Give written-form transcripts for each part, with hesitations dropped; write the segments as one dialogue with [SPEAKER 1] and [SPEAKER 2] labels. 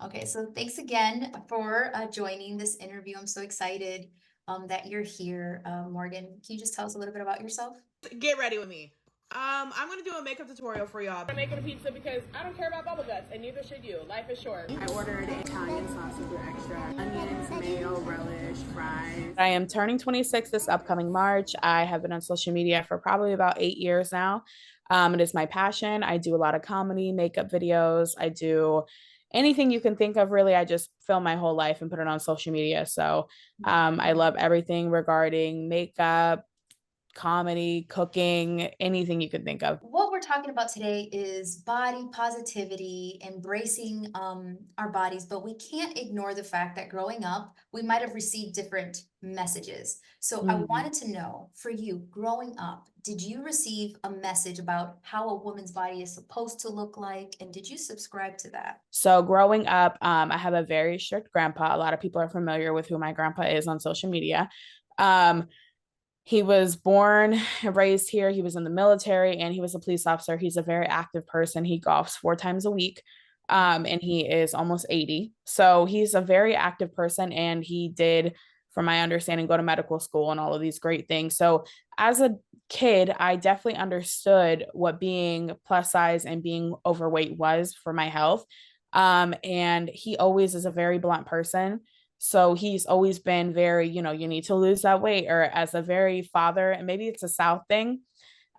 [SPEAKER 1] Okay, so thanks again for joining this interview. I'm so excited that you're here. Morgan, can you just tell us a little bit about yourself?
[SPEAKER 2] Get ready with me. I'm gonna do a makeup tutorial for y'all. I'm making a pizza because I don't care about bubble guts, and neither should you. Life is short. I ordered Italian sausage with extra onions, mayo, relish, fries. I am turning 26 this upcoming March. I have been on social media for probably about 8 years now. It is my passion. I do a lot of comedy, makeup videos. I do anything you can think of, really. I just film my whole life and put it on social media. So I love everything regarding makeup, comedy, cooking, anything you could think of.
[SPEAKER 1] What we're talking about today is body positivity, embracing our bodies, but we can't ignore the fact that growing up, we might have received different messages. So I
[SPEAKER 2] Mhm.
[SPEAKER 1] wanted to know, for you, growing up, did you receive a message about how a woman's body is supposed to look like? And did you subscribe to that?
[SPEAKER 2] So growing up, I have a very strict grandpa. A lot of people are familiar with who my grandpa is on social media. Um, he was born and raised here. He was in the military and he was a police officer. He's a very active person. He golfs 4 times a week. And he is almost 80. So he's a very active person. And he did, from my understanding, go to medical school and all of these great things. So as a kid, I definitely understood what being plus size and being overweight was for my health. And he always is a very blunt person. So he's always been very, you need to lose that weight, or as a very father, and maybe it's a South thing,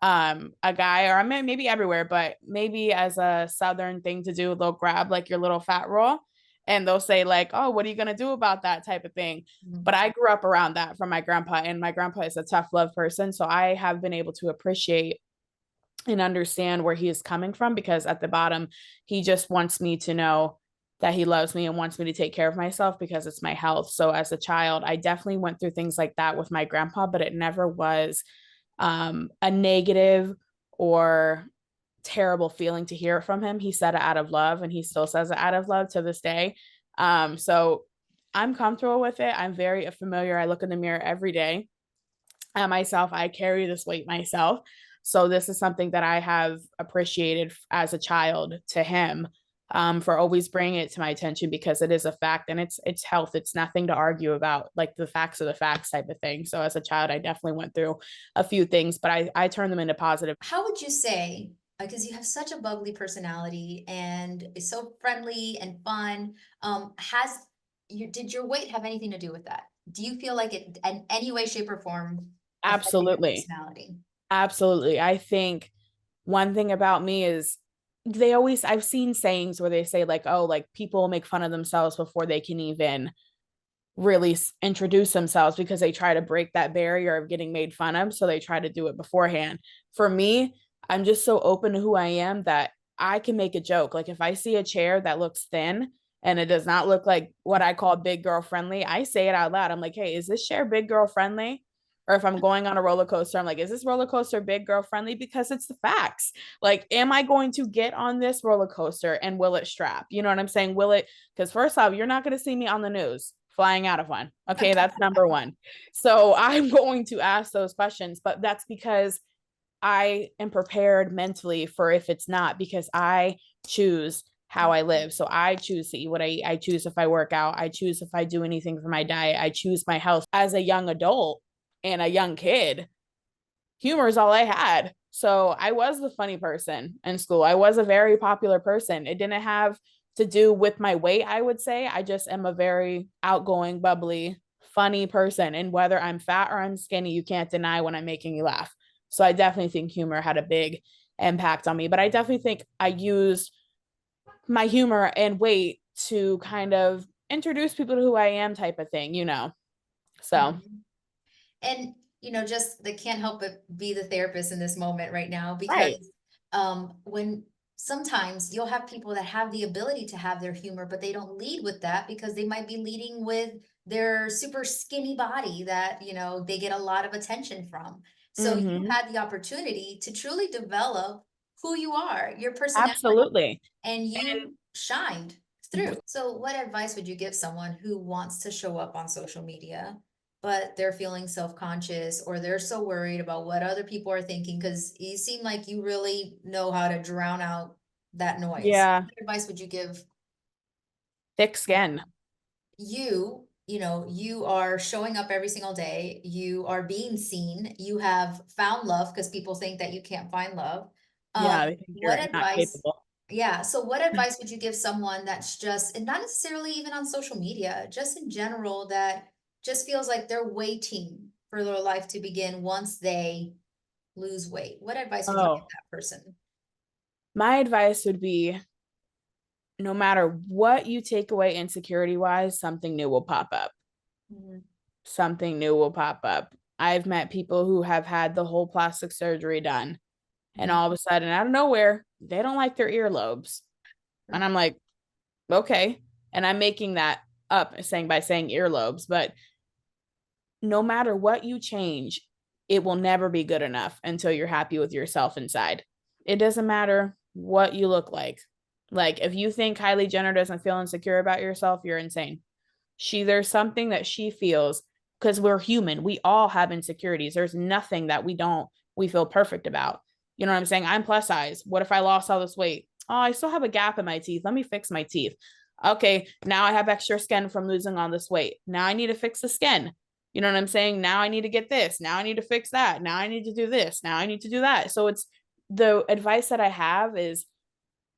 [SPEAKER 2] a guy, or I mean, maybe everywhere, but maybe as a Southern thing to do, they'll grab like your little fat roll and they'll say, like, oh, what are you going to do about that type of thing?
[SPEAKER 1] Mhm.
[SPEAKER 2] But I grew up around that from my grandpa, and my grandpa is a tough love person. So I have been able to appreciate and understand where he is coming from, because at the bottom, he just wants me to know that he loves me and wants me to take care of myself because it's my health. So as a child, I definitely went through things like that with my grandpa, but it never was a negative or terrible feeling to hear it from him. He said it out of love, and he still says it out of love to this day. So I'm comfortable with it. I'm very familiar. I look in the mirror every day at myself. I carry this weight myself. So this is something that I have appreciated as a child to him, for always bringing it to my attention, because it is a fact and it's health. It's nothing to argue about. Like, the facts are the facts type of thing. So as a child, I definitely went through a few things, but I turned them into positive.
[SPEAKER 1] How would you say, because you have such a bubbly personality and is so friendly and fun, has did your weight have anything to do with that? Do you feel like it in any way, shape, or form affected your
[SPEAKER 2] Absolutely.
[SPEAKER 1] personality?
[SPEAKER 2] Absolutely. I think one thing about me is, I've seen sayings where they say, like, oh, like, people make fun of themselves before they can even really introduce themselves, because they try to break that barrier of getting made fun of. So they try to do it beforehand. For me, I'm just so open to who I am that I can make a joke. Like, if I see a chair that looks thin and it does not look like what I call big girl friendly, I say it out loud. I'm like, hey, is this chair big girl friendly? Or if I'm going on a roller coaster, I'm like, is this roller coaster big girl friendly? Because it's the facts. Like, am I going to get on this roller coaster and will it strap? You know what I'm saying? Will it? Because first off, you're not going to see me on the news flying out of one. Okay, that's number one. So I'm going to ask those questions, but that's because I am prepared mentally for if it's not, because I choose how I live. So I choose to eat what I eat. I choose if I work out. I choose if I do anything for my diet. I choose my health. As a young adult and a young kid, humor is all I had. So I was the funny person in school. I was a very popular person. It didn't have to do with my weight, I would say. I just am a very outgoing, bubbly, funny person. And whether I'm fat or I'm skinny, you can't deny when I'm making you laugh. So I definitely think humor had a big impact on me. But I definitely think I used my humor and weight to kind of introduce people to who I am, type of thing. So,
[SPEAKER 1] Mhm. And just they can't help but be the therapist in this moment right now
[SPEAKER 2] right.
[SPEAKER 1] because when sometimes you'll have people that have the ability to have their humor, but they don't lead with that because they might be leading with their super skinny body that they get a lot of attention from. So you
[SPEAKER 2] Mm-hmm.
[SPEAKER 1] had the opportunity to truly develop who you are, your personality,
[SPEAKER 2] Absolutely.
[SPEAKER 1] and
[SPEAKER 2] And
[SPEAKER 1] you shined through. So what advice would you give someone who wants to show up on social media, but they're feeling self-conscious or they're so worried about what other people are thinking? Because you seem like you really know how to drown out that noise.
[SPEAKER 2] yeah,
[SPEAKER 1] What advice would you give?
[SPEAKER 2] Thick skin.
[SPEAKER 1] You know, you are showing up every single day. You are being seen. You have found love because people think that you can't find love.
[SPEAKER 2] Yeah, they think
[SPEAKER 1] What
[SPEAKER 2] you're not
[SPEAKER 1] advice?
[SPEAKER 2] capable.
[SPEAKER 1] Yeah. So what advice would you give someone that's just, and not necessarily even on social media, just in general, that just feels like they're waiting for their life to begin once they lose weight? What advice would you give
[SPEAKER 2] Oh,
[SPEAKER 1] that person?
[SPEAKER 2] my advice would be no matter what you take away insecurity wise, something new will pop up.
[SPEAKER 1] Mhm.
[SPEAKER 2] Something new will pop up. I've met people who have had the whole plastic surgery done, and
[SPEAKER 1] Mhm.
[SPEAKER 2] all of a sudden, out of nowhere, they don't like their earlobes. And I'm like, okay. And I'm making that up saying by saying earlobes, but no matter what you change, it will never be good enough until you're happy with yourself inside. It doesn't matter what you look like. Like, if you think Kylie Jenner doesn't feel insecure about yourself, you're insane. There's something that she feels because we're human. We all have insecurities. There's nothing that we feel perfect about. You know what I'm saying? I'm plus size. What if I lost all this weight? Oh, I still have a gap in my teeth. Let me fix my teeth. Okay, now I have extra skin from losing all this weight. Now I need to fix the skin. You know what I'm saying? Now I need to get this. Now I need to fix that. Now I need to do this. Now I need to do that. So it's the advice that I have is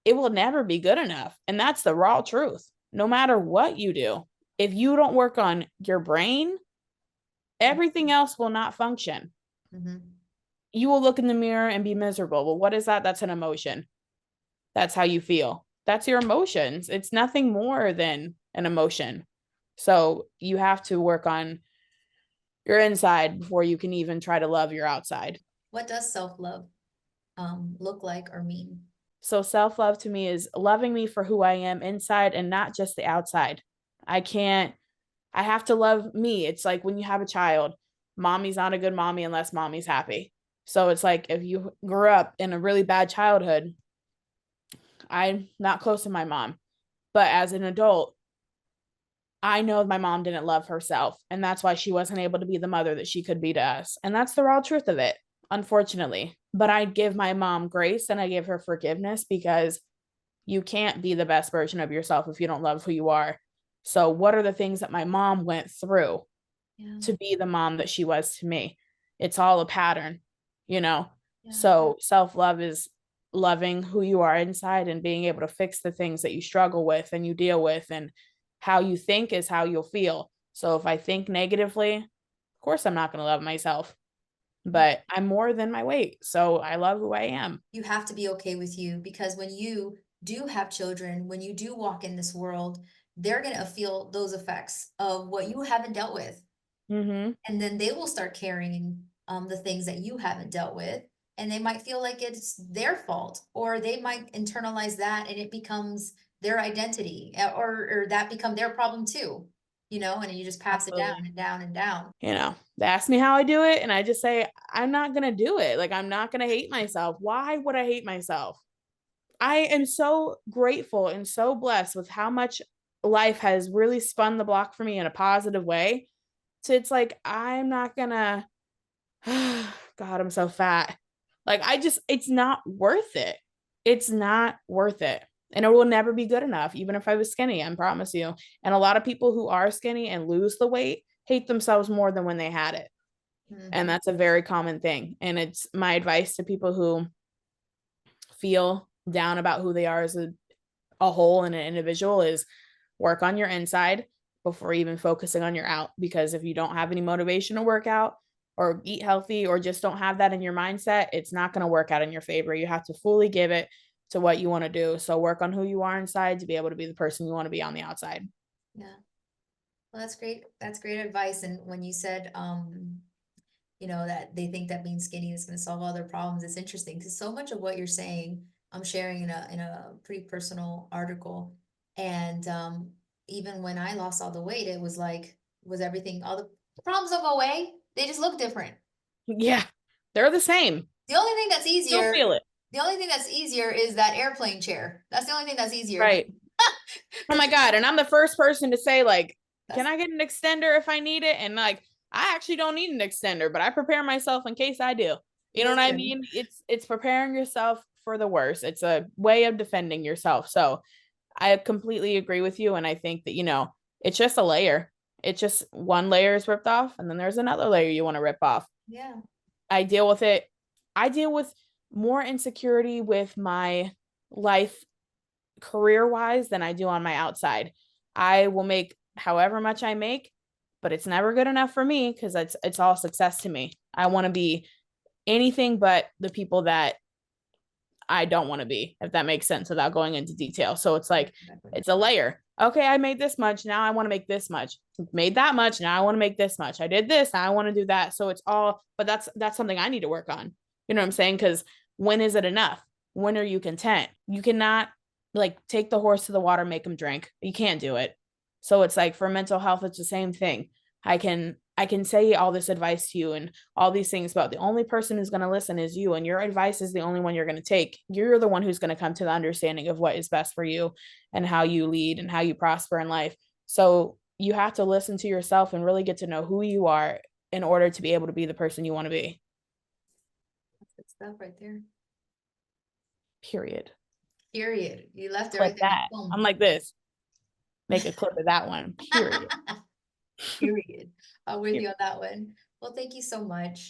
[SPEAKER 2] it will never be good enough. And that's the raw truth. No matter what you do, if you don't work on your brain, everything else will not function.
[SPEAKER 1] Mhm.
[SPEAKER 2] You will look in the mirror and be miserable. Well, what is that? That's an emotion. That's how you feel. That's your emotions. It's nothing more than an emotion. So you have to work on your inside before you can even try to love your outside.
[SPEAKER 1] What does self-love look like or mean?
[SPEAKER 2] So self love to me is loving me for who I am inside and not just the outside. I can't, I have to love me. It's like when you have a child, mommy's not a good mommy unless mommy's happy. So it's like if you grew up in a really bad childhood, I'm not close to my mom. But as an adult, I know my mom didn't love herself. And that's why she wasn't able to be the mother that she could be to us. And that's the raw truth of it, unfortunately. But I give my mom grace and I give her forgiveness because you can't be the best version of yourself if you don't love who you are. So, what are the things that my mom went through
[SPEAKER 1] Yeah.
[SPEAKER 2] to be the mom that she was to me? It's all a pattern, you know?
[SPEAKER 1] Yeah.
[SPEAKER 2] So, self love is loving who you are inside and being able to fix the things that you struggle with and you deal with. And how you think is how you'll feel. So, if I think negatively, of course, I'm not going to love myself, but I'm more than my weight. So, I love who I am.
[SPEAKER 1] You have to be okay with you because when you do have children, when you do walk in this world, they're going to feel those effects of what you haven't dealt with.
[SPEAKER 2] Mm-hmm.
[SPEAKER 1] And then they will start carrying the things that you haven't dealt with. And they might feel like it's their fault, or they might internalize that and it becomes their identity, or that become their problem too, you know, and you just pass it down
[SPEAKER 2] Absolutely.
[SPEAKER 1] and down and down.
[SPEAKER 2] They ask me how I do it, and I just say, I'm not going to do it. Like, I'm not going to hate myself. Why would I hate myself? I am so grateful and so blessed with how much life has really spun the block for me in a positive way. So it's like, I'm not going to, God, I'm so fat. Like, it's not worth it. It's not worth it. And it will never be good enough, even if I was skinny, I promise you. And a lot of people who are skinny and lose the weight hate themselves more than when they had it. And
[SPEAKER 1] Mhm.
[SPEAKER 2] that's a very common thing. And it's my advice to people who feel down about who they are as a whole and an individual is work on your inside before even focusing on your out. Because if you don't have any motivation to work out or eat healthy or just don't have that in your mindset, it's not going to work out in your favor. You have to fully give it to what you want to do. So work on who you are inside to be able to be the person you want to be on the outside.
[SPEAKER 1] Yeah. Well, that's great. That's great advice. And when you said, you know, that they think that being skinny is going to solve all their problems, it's interesting because so much of what you're saying, I'm sharing in a pretty personal article. And even when I lost all the weight, it was like, was everything, all the problems don't go away. They just look different.
[SPEAKER 2] Yeah, they're the same.
[SPEAKER 1] The only thing that's
[SPEAKER 2] Still
[SPEAKER 1] easier,
[SPEAKER 2] feel it.
[SPEAKER 1] the only thing that's easier is that airplane chair. That's the only thing that's easier.
[SPEAKER 2] Right. Oh
[SPEAKER 1] Because
[SPEAKER 2] my God. And I'm the first person to say, like, can
[SPEAKER 1] that's
[SPEAKER 2] I get an extender if I need it? And like, I actually don't need an extender, but I prepare myself in case I do. You know what I
[SPEAKER 1] listen.
[SPEAKER 2] mean? It's preparing yourself for the worst. It's a way of defending yourself. So I completely agree with you. And I think that, it's just a layer. It's just one layer is ripped off, and then there's another layer you want to rip off.
[SPEAKER 1] Yeah.
[SPEAKER 2] I deal with it. I deal with more insecurity with my life career wise than I do on my outside. I will make however much I make, but it's never good enough for me because it's all success to me. I want to be anything but the people that I don't want to be, if that makes sense without going into detail. So it's like,
[SPEAKER 1] Exactly.
[SPEAKER 2] it's a layer. Okay, I made this much. Now I want to make this much. Made that much. Now I want to make this much. I did this. Now I want to do that. So it's all, but that's something I need to work on. You know what I'm saying? Because when is it enough? When are you content? You cannot like take the horse to the water, make him drink. You can't do it. So it's like for mental health, it's the same thing. I can say all this advice to you and all these things, but the only person who's going to listen is you, and your advice is the only one you're going to take. You're the one who's going to come to the understanding of what is best for you and how you lead and how you prosper in life. So you have to listen to yourself and really get to know who you are in order to be able to be the person you want to be.
[SPEAKER 1] That's good stuff right there.
[SPEAKER 2] Period.
[SPEAKER 1] Period. You left
[SPEAKER 2] Clip
[SPEAKER 1] everything at
[SPEAKER 2] that. I'm
[SPEAKER 1] home.
[SPEAKER 2] like this. Make a clip of that one. Period.
[SPEAKER 1] Period. I'm with
[SPEAKER 2] Period.
[SPEAKER 1] you on that one. Well, thank you so much.